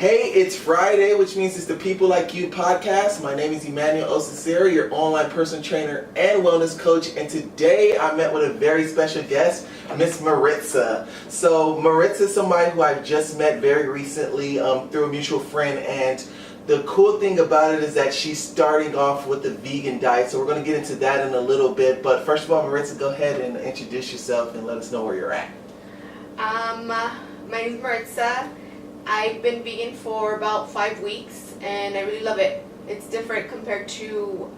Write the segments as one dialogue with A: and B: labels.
A: Hey, it's Friday, which means it's the People Like You podcast. My name is Emmanuel Osiseri, your online personal trainer and wellness coach. And today I met with a very special guest, Miss Maritza. So Maritza is somebody who I've just met very recently through a mutual friend. And the cool thing about it is that she's starting off with the vegan diet. So we're going to get into that in a little bit. But first of all, Maritza, go ahead and introduce yourself and let us know where you're at.
B: My name is Maritza. I've been vegan for about 5 weeks and I really love it. It's different compared to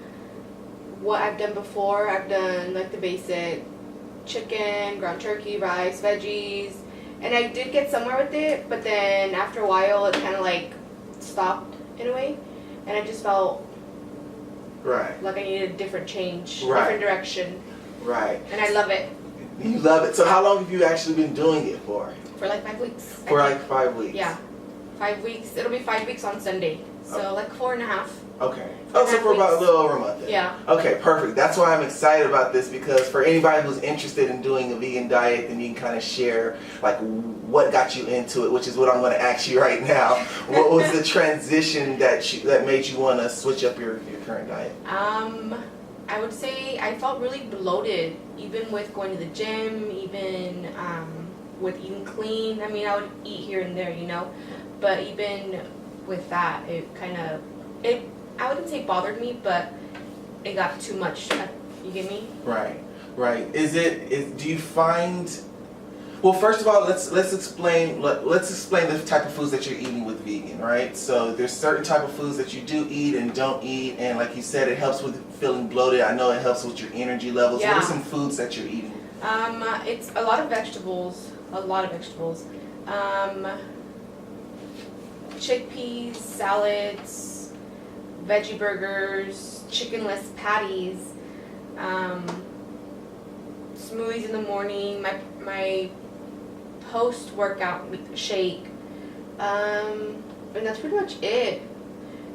B: what I've done before. I've done like the basic chicken, ground turkey, rice, veggies, and I did get somewhere with it, but then after a while it kind of like stopped in a way, and I just felt like I needed a different change, different direction. Right. And I love it.
A: You love it. So how long have you actually been doing it for?
B: For like 5 weeks.
A: For like 5 weeks?
B: Yeah. 5 weeks. It'll be 5 weeks on Sunday. So like 4.5.
A: Okay. Oh, so for about a little over a month then.
B: Yeah.
A: Okay, perfect. That's why I'm excited about this, because for anybody who's interested in doing a vegan diet, then you can kind of share like what got you into it, which is what I'm going to ask you right now. What was the transition that made you want to switch up your current diet?
B: I would say I felt really bloated, even with going to the gym, even with eating clean. I mean, I would eat here and there, you know, but even with that, it I wouldn't say bothered me, but it got too much. You get me? Right.
A: Do you find? Well, first of all, let's explain the type of foods that you're eating with vegan, right? So there's certain type of foods that you do eat and don't eat, and like you said, it helps with feeling bloated. I know it helps with your energy levels.
B: Yeah.
A: What are some foods that you're eating?
B: It's a lot of vegetables. Chickpeas, salads, veggie burgers, chickenless patties, smoothies in the morning, my post-workout shake, and that's pretty much it.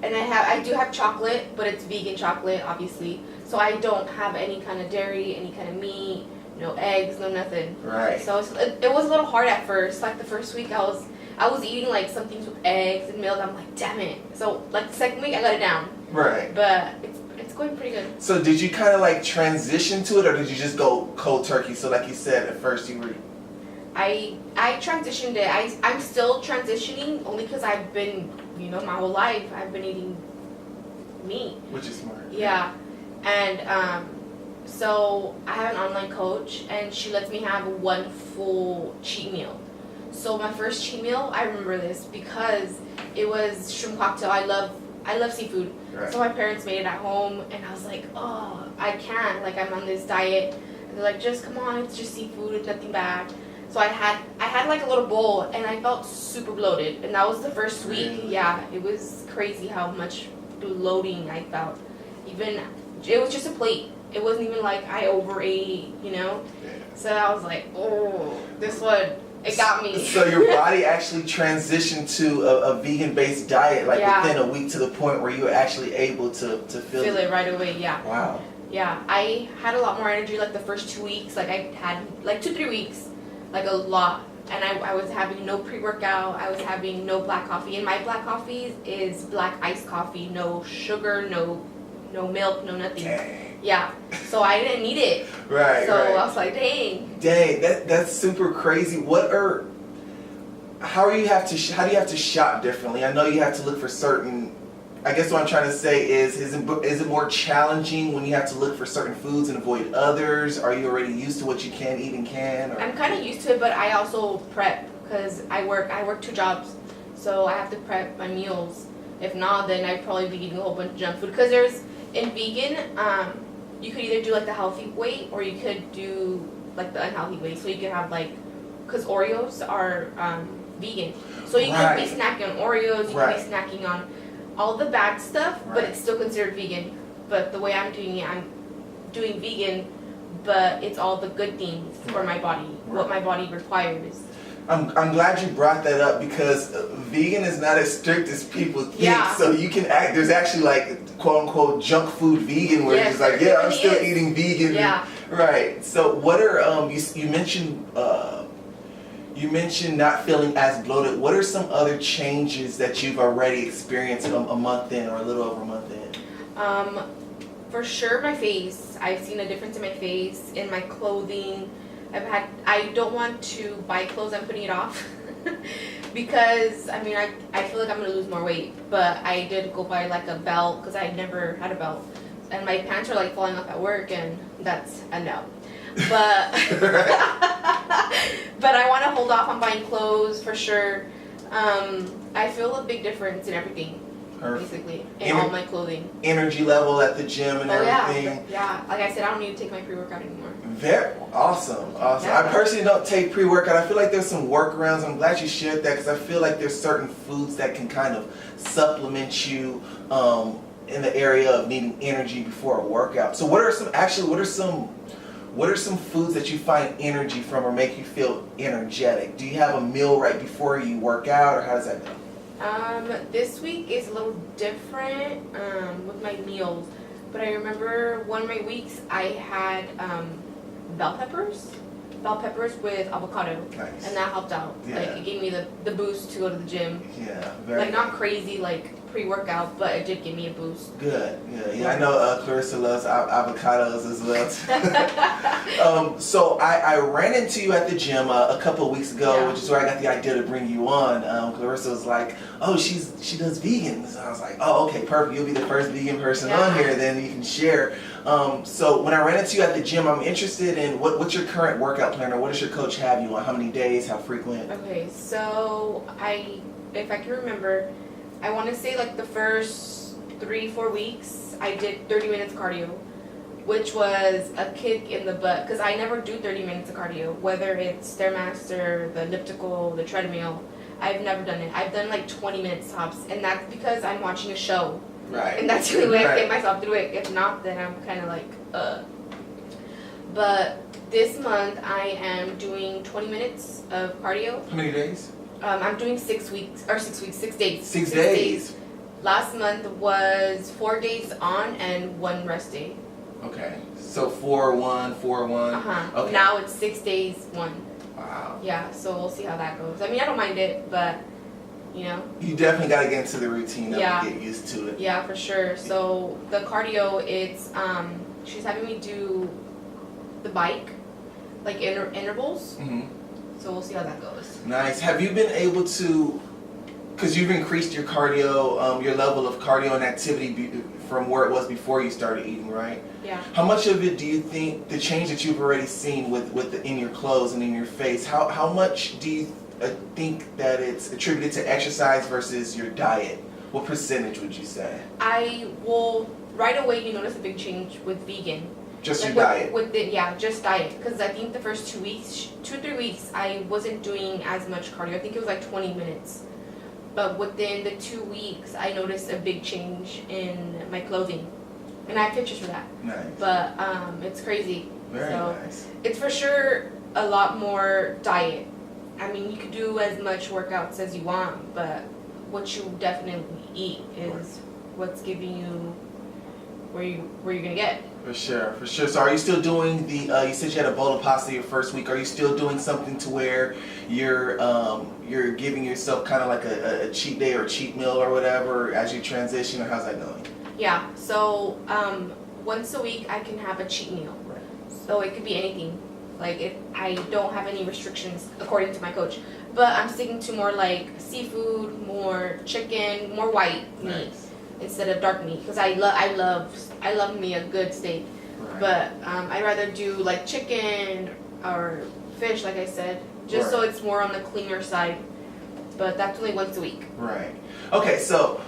B: And I do have chocolate, but it's vegan chocolate, obviously, so I don't have any kind of dairy, any kind of meat, no eggs, no nothing.
A: Right.
B: So it was a little hard at first. Like the first week, I was eating like some things with eggs and milk. I'm like, damn it. So like the second week, I got it down. Right. But it's going pretty good.
A: So did you kind of like transition to it, or did you just go cold turkey? So like you said, at first you were.
B: I transitioned it. I'm still transitioning, only because I've been, my whole life I've been eating meat.
A: Which is smart.
B: Yeah, and so I have an online coach, and she lets me have one full cheat meal. So my first cheat meal, I remember this because it was shrimp cocktail. I love seafood. Right. So my parents made it at home, and I was like, oh, I can't. Like, I'm on this diet. And they're like, just come on, it's just seafood, it's nothing bad. So I had like a little bowl, and I felt super bloated. And that was the first week.
A: Really?
B: Yeah, it was crazy how much bloating I felt. Even, it was just a plate. It wasn't even like I overate, Yeah. So I was like, oh, this one, it got me.
A: So your body actually transitioned to a vegan-based diet like within a week, to the point where you were actually able to feel
B: it right away, yeah.
A: Wow.
B: Yeah, I had a lot more energy like the first 2 weeks. Like I had like 2-3 weeks, like a lot. And I was having no pre-workout. I was having no black coffee. And my black coffee is black iced coffee. No sugar, no milk, no nothing. Dang. Yeah, so I didn't need it. Right. So I was like, dang.
A: That's super crazy. How do you have to shop differently? I know you have to look for certain. I guess what I'm trying to say is it more challenging when you have to look for certain foods and avoid others? Are you already used to what you can eat and can? Or?
B: I'm kind of used to it, but I also prep because I work 2 jobs, so I have to prep my meals. If not, then I'd probably be eating a whole bunch of junk food. Because in vegan, you could either do like the healthy way, or you could do like the unhealthy way. So you could have like, because Oreos are vegan, so you could be snacking on Oreos, you could be snacking on all the bad stuff, but it's still considered vegan. But the way I'm doing it, I'm doing vegan, but it's all the good things for my body, what my body requires.
A: I'm glad you brought that up, because vegan is not as strict as people think.
B: Yeah.
A: So you can there's actually like quote unquote junk food vegan, where it's like, yeah, I'm still eating vegan.
B: Yeah.
A: Right. So what are you mentioned You mentioned not feeling as bloated. What are some other changes that you've already experienced a month in or a little over a month in?
B: For sure, my face. I've seen a difference in my face, in my clothing. I don't want to buy clothes. I'm putting it off because I feel like I'm gonna lose more weight. But I did go buy like a belt because I never had a belt, and my pants are like falling off at work, and that's a no. But but I want to hold off on buying clothes for sure. I feel a big difference in everything.
A: Perfect.
B: Basically, in all my clothing.
A: Energy level at the gym and everything.
B: Yeah. Like I said, I don't need to take my pre-workout anymore.
A: Very awesome.
B: Yeah.
A: I personally don't take pre-workout. I feel like there's some workarounds. I'm glad you shared that because I feel like there's certain foods that can kind of supplement you in the area of needing energy before a workout. So what are some foods that you find energy from or make you feel energetic? Do you have a meal right before you work out, or how does that go?
B: This week is a little different with my meals, but I remember one of my weeks I had bell peppers with avocado,
A: Nice.
B: and that helped out.
A: Yeah.
B: Like it gave me the boost to go to the gym.
A: Yeah, very
B: Like not crazy like pre-workout, but it did give me a boost.
A: good. Yeah. I know Clarissa loves avocados as well. So I ran into you at the gym a couple of weeks ago, which is where I got the idea to bring you on. Clarissa was like, "Oh, she does vegans." And I was like, "Oh, okay, perfect. You'll be the first vegan person on here. Then you can share." So when I ran into you at the gym, I'm interested in what's your current workout plan, or what does your coach have you on? How many days? How frequent?
B: Okay, so if I can remember, I want to say like the first 3-4 weeks, I did 30 minutes cardio, which was a kick in the butt because I never do 30 minutes of cardio, whether it's Stairmaster, the elliptical, the treadmill. I've never done it. I've done like 20 minutes tops, and that's because I'm watching a show.
A: Right.
B: And that's the only way I get myself through it. If not, then I'm kind of like, But this month I am doing 20 minutes of cardio.
A: How many days?
B: I'm doing 6 days.
A: 6 days.
B: Last month was 4 days on and 1 rest day.
A: Okay. So 4-1, 4-1. Okay.
B: Now it's 6 days, 1.
A: Wow.
B: Yeah, so we'll see how that goes. I mean, I don't mind it, but you know.
A: You definitely got to get into the routine of get used to it.
B: Yeah, for sure. So the cardio, it's she's having me do the bike, like intervals.
A: Mm-hmm.
B: So we'll see how that goes.
A: Nice. Have you been able to, because you've increased your cardio, your level of cardio and activity from where it was before you started eating, right?
B: Yeah.
A: How much of it do you think, the change that you've already seen in your clothes and in your face, how much do you think that it's attributed to exercise versus your diet? What percentage would you say?
B: Right away you notice a big change with vegan.
A: Just
B: like
A: your diet?
B: Just diet. Because I think the first 2 weeks, 2 or 3 weeks, I wasn't doing as much cardio. I think it was like 20 minutes. But within the 2 weeks, I noticed a big change in my clothing. And I have pictures for that.
A: Nice.
B: But it's crazy.
A: Very nice.
B: It's for sure a lot more diet. I mean, you could do as much workouts as you want, but what you definitely eat is what's giving you where you're gonna get.
A: For sure. So are you still doing you said you had a bowl of pasta your first week. Are you still doing something to where you're giving yourself kind of like a cheat day or cheat meal or whatever as you transition, or how's that going?
B: Yeah. So once a week I can have a cheat meal.
A: Right.
B: So it could be anything. Like if I don't have any restrictions according to my coach. But I'm sticking to more like seafood, more chicken, more white meat instead of dark meat because I love me a good steak. Right. But I'd rather do like chicken or fish, like I said, just so it's more on the cleaner side. But that's only once a week. Right.
A: Okay, so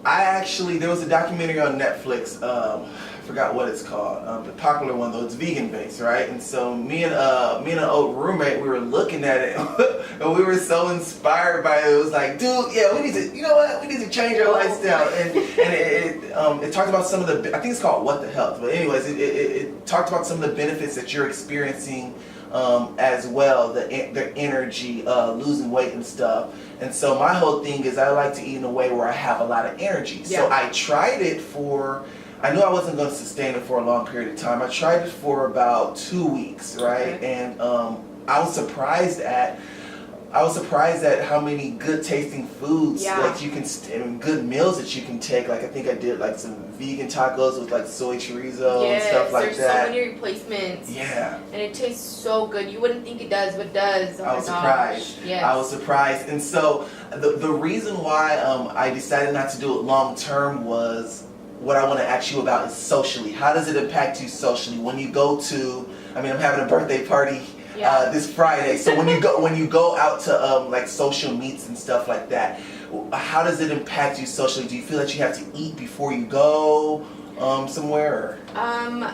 A: there was a documentary on Netflix. I forgot what it's called. The popular one though, it's vegan based, right? And so me and an old roommate, we were looking at it, and we were so inspired by it. It was like, dude, yeah, we need to change our lifestyle. And it talked about some of the, I think it's called What the Health. But anyways, it talked about some of the benefits that you're experiencing as well, the energy, losing weight and stuff. And so my whole thing is I like to eat in a way where I have a lot of energy. Yeah. So I tried it I knew I wasn't going to sustain it for a long period of time. I tried it for about 2 weeks, right? Okay. And I was surprised at I was surprised at how many good tasting foods that you can and good meals that you can take. Like I think I did like some vegan tacos with like soy chorizo and stuff like that.
B: There's so many replacements.
A: Yeah.
B: And it tastes so good. You wouldn't think it does, but it does. Oh,
A: I was surprised.
B: Yes.
A: I was surprised. And so the reason why I decided not to do it long term was what I want to ask you about is socially. How does it impact you socially when you go to? I mean, I'm having a birthday party this Friday. So when you go out to like social meets and stuff like that, how does it impact you socially? Do you feel that you have to eat before you go somewhere? Or?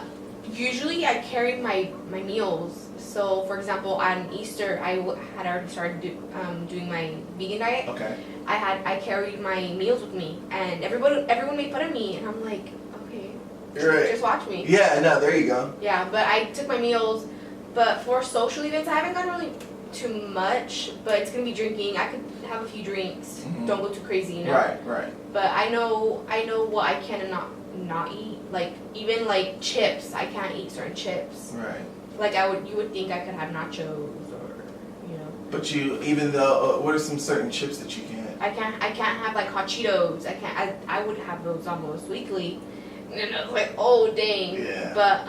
B: Usually I carry my meals. So for example, on Easter I had already started doing my vegan diet.
A: Okay.
B: I carried my meals with me, and everyone made fun of me, and I'm like, okay, just watch me.
A: Yeah, no, there you go.
B: Yeah, but I took my meals. But for social events, I haven't gotten really too much, but it's gonna be drinking. I could have a few drinks.
A: Mm-hmm.
B: Don't go too crazy, you know.
A: Right.
B: But I know what I can and not eat. Like even like chips, I can't eat certain chips.
A: Right.
B: Like you would think I could have nachos or, you know.
A: But even though, what are some certain chips that you can't?
B: I can't have like hot Cheetos. I would have those almost weekly. And I was like, oh dang.
A: Yeah.
B: But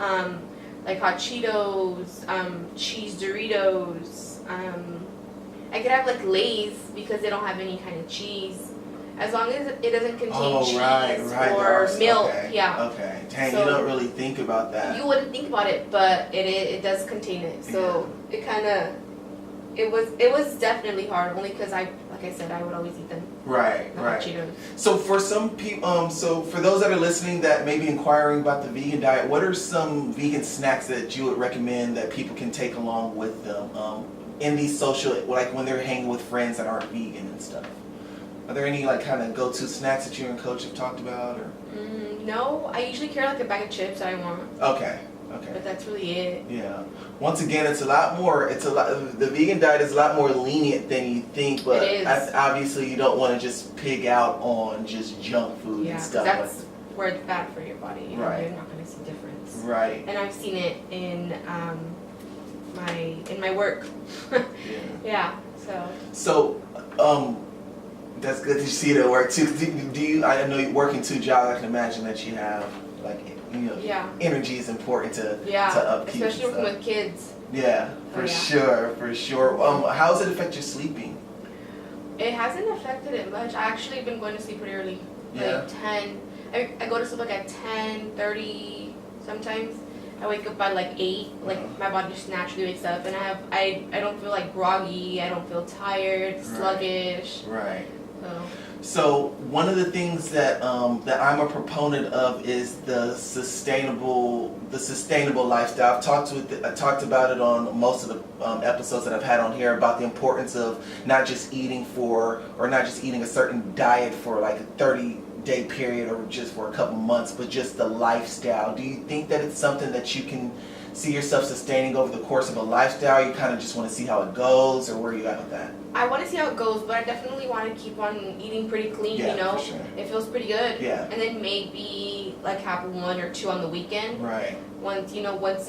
B: like hot Cheetos, cheese Doritos. I could have like Lay's because they don't have any kind of cheese. As long as it doesn't contain cheese or milk.
A: Okay.
B: Yeah.
A: Okay. Dang,
B: So
A: you don't really think about that.
B: You wouldn't think about it, but it does contain it. So it kind of, it was definitely hard, only because like I said, I would always eat them.
A: Right.
B: Cheetos.
A: So for some people, so for those that are listening that may be inquiring about the vegan diet, what are some vegan snacks that you would recommend that people can take along with them in these social, like when they're hanging with friends that aren't vegan and stuff? Are there any like kind of go-to snacks that you and Coach have talked about, or?
B: No, I usually carry like a bag of chips that I want.
A: Okay.
B: But that's really it.
A: Yeah. Once again, the vegan diet is a lot more lenient than you think, but
B: it is.
A: Obviously you don't want to just pig out on just junk food and stuff.
B: Yeah, that's where it's bad for your body. You know,
A: right.
B: You're not going to see difference.
A: Right.
B: And I've seen it in my work. Yeah.
A: So, that's good to see it at work too. Do you? I know you're working 2 jobs. I can imagine that you have like energy is important to upkeep.
B: Especially working with kids.
A: Yeah, for sure. How does it affect your sleeping?
B: It hasn't affected it much. I actually been going to sleep pretty early, like 10. I go to sleep like at 10:30 sometimes. I wake up by like 8. Like my body just naturally wakes up, and I don't feel like groggy. I don't feel tired, sluggish.
A: Right.
B: So
A: one of the things that I'm a proponent of is the sustainable lifestyle. I talked about it on most of the episodes that I've had on here about the importance of not just eating a certain diet for like a 30-day period or just for a couple months, but just the lifestyle. Do you think that it's something that you can see yourself sustaining over the course of a lifestyle? You kind of just want to see how it goes, or where are you at with that?
B: I want to see how it goes, but I definitely want to keep on eating pretty clean, you know?
A: For sure.
B: It feels pretty good.
A: Yeah.
B: And then maybe like have 1 or 2 on the weekend.
A: Right.
B: Once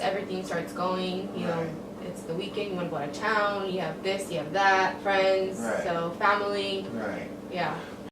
B: everything starts going, you know, it's the weekend, you want to go out of town, you have this, you have that, friends, so family.
A: Right.
B: Yeah.